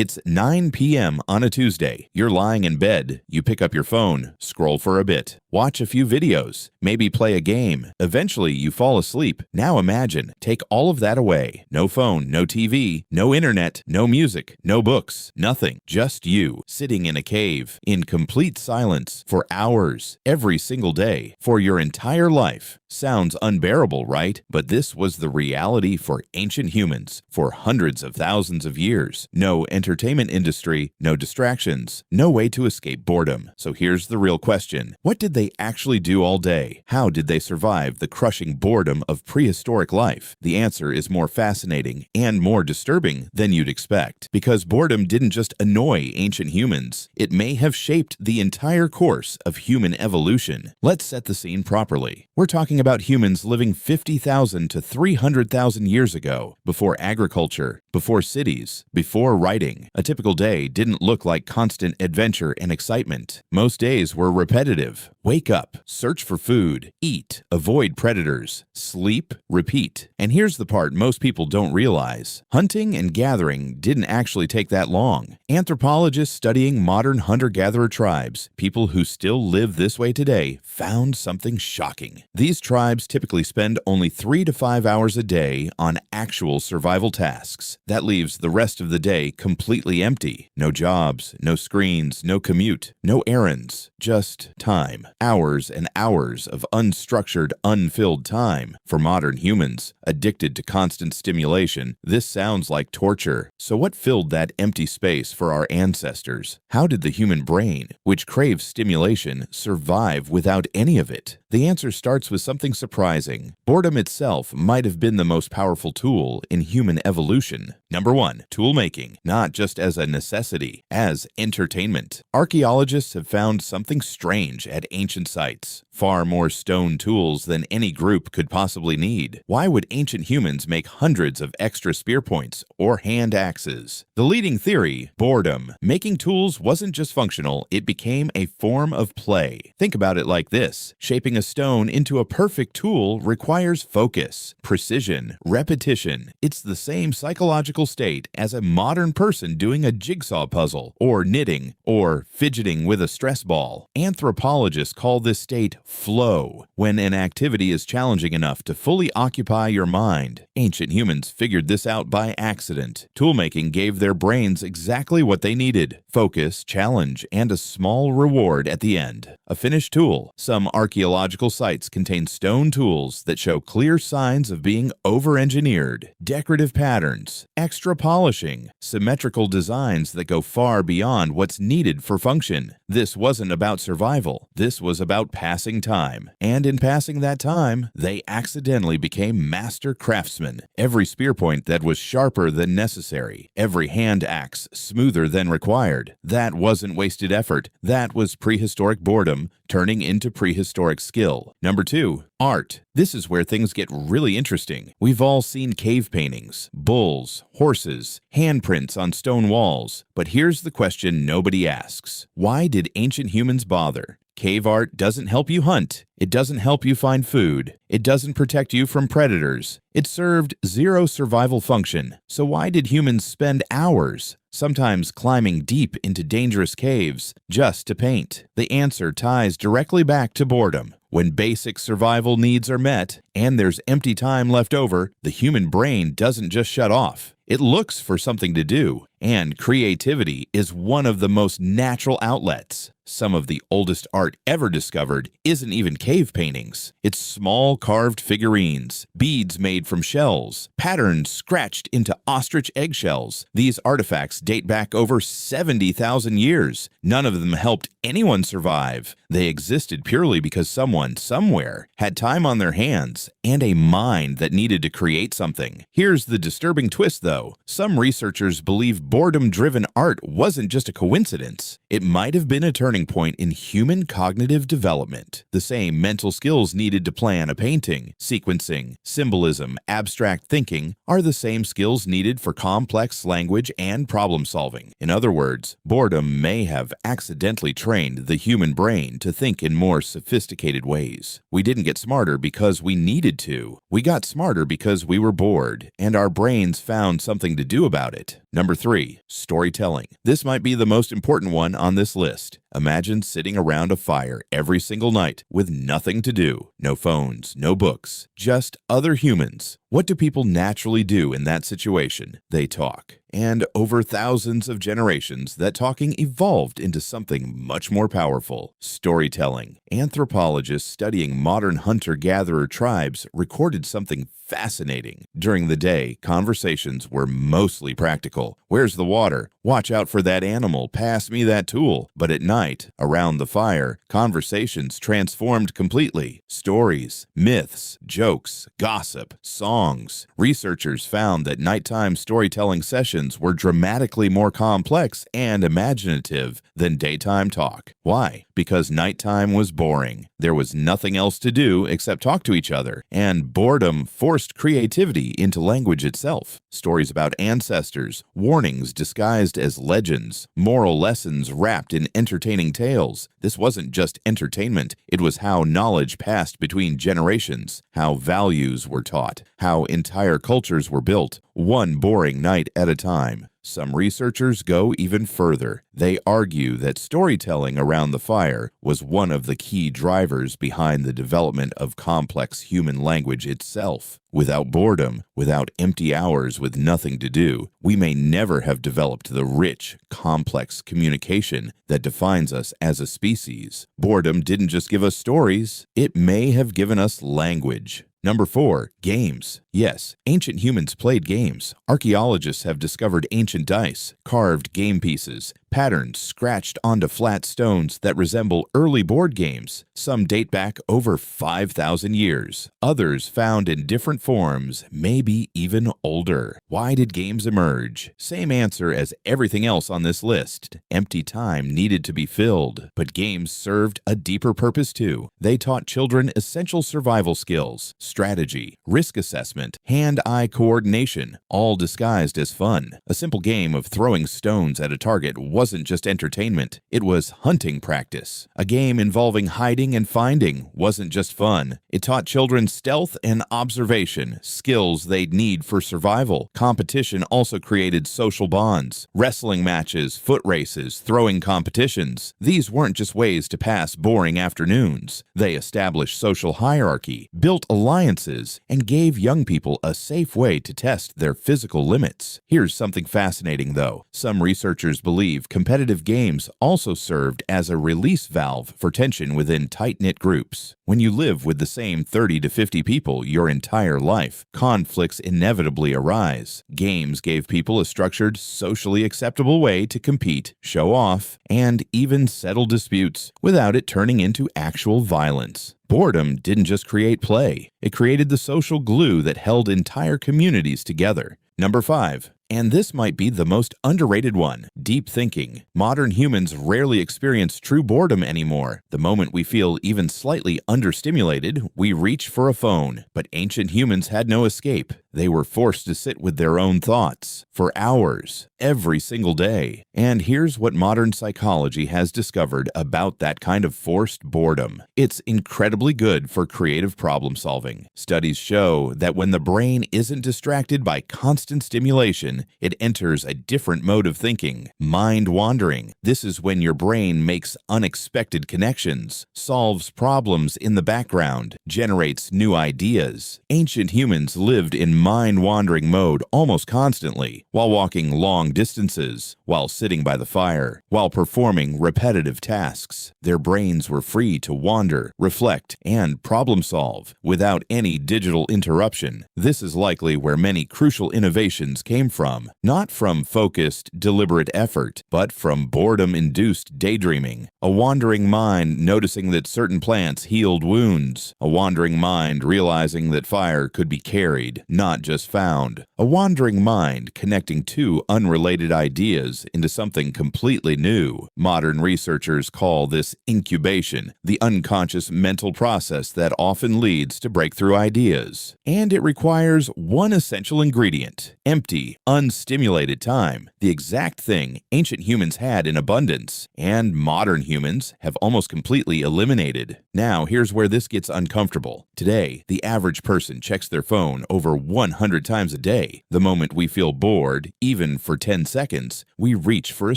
It's 9 p.m. on a Tuesday. You're lying in bed. You pick up your phone, scroll for a bit, watch a few videos, maybe play a game. Eventually, you fall asleep. Now imagine, take all of that away. No phone, no TV, no internet, no music, no books, nothing. Just you, sitting in a cave, in complete silence, for hours, every single day, for your entire life. Sounds unbearable, right? But this was the reality for ancient humans for hundreds of thousands of years. No entertainment industry, no distractions, no way to escape boredom. So here's the real question. What did they actually do all day? How did they survive the crushing boredom of prehistoric life? The answer is more fascinating and more disturbing than you'd expect. Because boredom didn't just annoy ancient humans, it may have shaped the entire course of human evolution. Let's set the scene properly. We're talking about humans living 50,000 to 300,000 years ago, before agriculture, before cities, before writing. A typical day didn't look like constant adventure and excitement. Most days were repetitive. Wake up, search for food, eat, avoid predators, sleep, repeat. And here's the part most people don't realize. Hunting and gathering didn't actually take that long. Anthropologists studying modern hunter-gatherer tribes, people who still live this way today, found something shocking. These tribes typically spend only 3 to 5 hours a day on actual survival tasks. That leaves the rest of the day completely empty. No jobs, no screens, no commute, no errands, just time. Hours and hours of unstructured, unfilled time. For modern humans, addicted to constant stimulation, this sounds like torture. So what filled that empty space for our ancestors? How did the human brain, which craves stimulation, survive without any of it? The answer starts with something surprising. Boredom itself might have been the most powerful tool in human evolution. Number 1, tool making, not just as a necessity, as entertainment. Archaeologists have found something strange at ancient sites. Far more stone tools than any group could possibly need. Why would ancient humans make hundreds of extra spear points or hand axes? The leading theory, boredom. Making tools wasn't just functional, it became a form of play. Think about it like this. Shaping a stone into a perfect tool requires focus, precision, repetition. It's the same psychological state as a modern person doing a jigsaw puzzle, or knitting, or fidgeting with a stress ball. Anthropologists call this state flow, when an activity is challenging enough to fully occupy your mind. Ancient humans figured this out by accident. Toolmaking gave their brains exactly what they needed: focus, challenge, and a small reward at the end. A finished tool. Some archaeological sites contain stone tools that show clear signs of being over-engineered. Decorative patterns, extra polishing, symmetrical designs that go far beyond what's needed for function. This wasn't about survival. This was about passing time. And in passing that time, they accidentally became master craftsmen. Every spear point that was sharper than necessary, every hand axe smoother than required. That wasn't wasted effort. That was prehistoric boredom turning into prehistoric skill. Number 2, art. This is where things get really interesting. We've all seen cave paintings, bulls, horses, handprints on stone walls. But here's the question nobody asks. Why did ancient humans bother? Cave art doesn't help you hunt. It doesn't help you find food. It doesn't protect you from predators. It served zero survival function. So why did humans spend hours, sometimes climbing deep into dangerous caves, just to paint? The answer ties directly back to boredom. When basic survival needs are met and there's empty time left over, the human brain doesn't just shut off. It looks for something to do, and creativity is one of the most natural outlets. Some of the oldest art ever discovered isn't even cave paintings. It's small carved figurines, beads made from shells, patterns scratched into ostrich eggshells. These artifacts date back over 70,000 years. None of them helped anyone survive. They existed purely because someone, somewhere, had time on their hands and a mind that needed to create something. Here's the disturbing twist, though. Some researchers believe boredom-driven art wasn't just a coincidence. It might have been a turning point in human cognitive development. The same mental skills needed to plan a painting, sequencing, symbolism, abstract thinking, are the same skills needed for complex language and problem solving. In other words, boredom may have accidentally trained the human brain to think in more sophisticated ways. We didn't get smarter because we needed to. We got smarter because we were bored, and our brains found something to do about it. Number 3, storytelling. This might be the most important one on this list. Imagine sitting around a fire every single night with nothing to do. No phones, no books, just other humans. What do people naturally do in that situation? They talk. And over thousands of generations, that talking evolved into something much more powerful: storytelling. Anthropologists studying modern hunter-gatherer tribes recorded something fascinating. During the day, conversations were mostly practical. Where's the water? Watch out for that animal. Pass me that tool. But at night, around the fire, conversations transformed completely. Stories, myths, jokes, gossip, songs. Researchers found that nighttime storytelling sessions were dramatically more complex and imaginative than daytime talk. Why? Because nighttime was boring. There was nothing else to do except talk to each other, and boredom forced creativity into language itself. Stories about ancestors, warnings disguised as legends, moral lessons wrapped in entertaining tales. This wasn't just entertainment, it was how knowledge passed between generations, how values were taught, how entire cultures were built, one boring night at a time. Some researchers go even further. They argue that storytelling around the fire was one of the key drivers behind the development of complex human language itself. Without boredom, without empty hours with nothing to do, we may never have developed the rich, complex communication that defines us as a species. Boredom didn't just give us stories, it may have given us language. Number 4, games. Yes, ancient humans played games. Archaeologists have discovered ancient dice, carved game pieces, patterns scratched onto flat stones that resemble early board games. Some date back over 5,000 years. Others found in different forms, maybe even older. Why did games emerge? Same answer as everything else on this list. Empty time needed to be filled. But games served a deeper purpose too. They taught children essential survival skills, strategy, risk assessment, hand-eye coordination, all disguised as fun. A simple game of throwing stones at a target wasn't just entertainment, it was hunting practice. A game involving hiding and finding wasn't just fun. It taught children stealth and observation, skills they'd need for survival. Competition also created social bonds. Wrestling matches, foot races, throwing competitions. These weren't just ways to pass boring afternoons. They established social hierarchy, built alliances, and gave young people a safe way to test their physical limits. Here's something fascinating though. Some researchers believe competitive games also served as a release valve for tension within tight-knit groups. When you live with the same 30 to 50 people your entire life, conflicts inevitably arise. Games gave people a structured, socially acceptable way to compete, show off, and even settle disputes without it turning into actual violence. Boredom didn't just create play, it created the social glue that held entire communities together. Number 5. And this might be the most underrated one: deep thinking. Modern humans rarely experience true boredom anymore. The moment we feel even slightly understimulated, we reach for a phone. But ancient humans had no escape. They were forced to sit with their own thoughts for hours, every single day. And here's what modern psychology has discovered about that kind of forced boredom. It's incredibly good for creative problem solving. Studies show that when the brain isn't distracted by constant stimulation, it enters a different mode of thinking, mind wandering. This is when your brain makes unexpected connections, solves problems in the background, generates new ideas. Ancient humans lived in mind-wandering mode almost constantly, while walking long distances, while sitting by the fire, while performing repetitive tasks. Their brains were free to wander, reflect, and problem-solve without any digital interruption. This is likely where many crucial innovations came from, not from focused, deliberate effort, but from boredom-induced daydreaming. A wandering mind noticing that certain plants healed wounds. A wandering mind realizing that fire could be carried, not just found. A wandering mind connecting two unrelated ideas into something completely new. Modern researchers call this incubation, the unconscious mental process that often leads to breakthrough ideas. And it requires one essential ingredient: empty, unstimulated time, the exact thing ancient humans had in abundance, and modern humans have almost completely eliminated. Now, here's where this gets uncomfortable. Today, the average person checks their phone over 100 times a day. The moment we feel bored, even for 10 seconds, we reach for a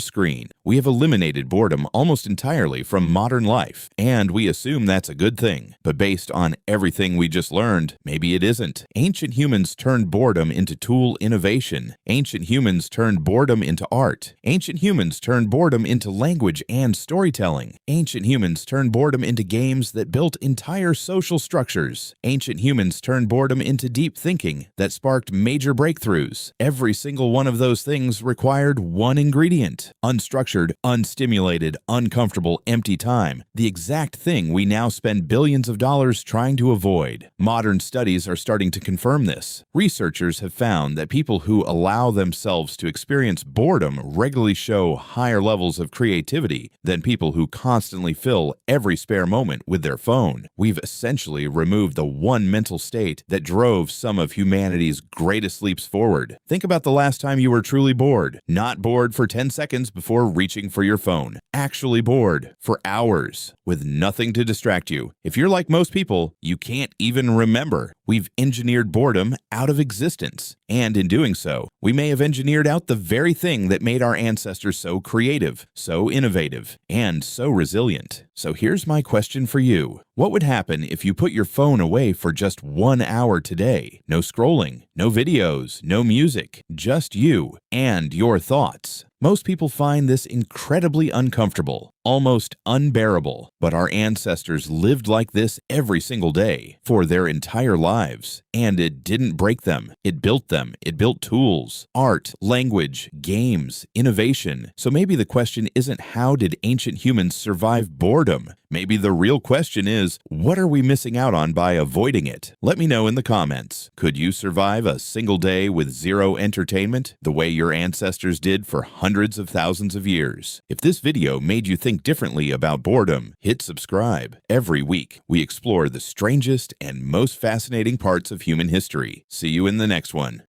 screen. We have eliminated boredom almost entirely from modern life, and we assume that's a good thing. But based on everything we just learned, maybe it isn't. Ancient humans turned boredom into tool innovation. Ancient humans turned boredom into art. Ancient humans turned boredom into language and storytelling. Ancient humans turned boredom into games that built entire social structures. Ancient humans turned boredom into deep thinking that sparked major breakthroughs. Every single one of those things required one ingredient: unstructured, unstimulated, uncomfortable, empty time, the exact thing we now spend billions of dollars trying to avoid. Modern studies are starting to confirm this. Researchers have found that people who allow themselves to experience boredom regularly show higher levels of creativity than people who constantly fill every spare moment with their phone. We've essentially removed the one mental state that drove some of humanity's greatest leaps forward. Think about the last time you were truly bored. Not bored for 10 seconds before reaching for your phone. Actually bored for hours with nothing to distract you. If you're like most people, you can't even remember. We've engineered boredom out of existence. And in doing so, we may have engineered out the very thing that made our ancestors so creative, so innovative, and so resilient. So here's my question for you. What would happen if you put your phone away for just 1 hour today? No scrolling, no videos, no music, just you and your thoughts. Most people find this incredibly uncomfortable, almost unbearable, but our ancestors lived like this every single day for their entire lives, and it didn't break them. It built them. It built tools, art, language, games, innovation. So maybe the question isn't how did ancient humans survive boredom? Maybe the real question is, what are we missing out on by avoiding it? Let me know in the comments. Could you survive a single day with zero entertainment the way your ancestors did for hundreds of thousands of years? If this video made you think differently about boredom, hit subscribe. Every week, we explore the strangest and most fascinating parts of human history. See you in the next one.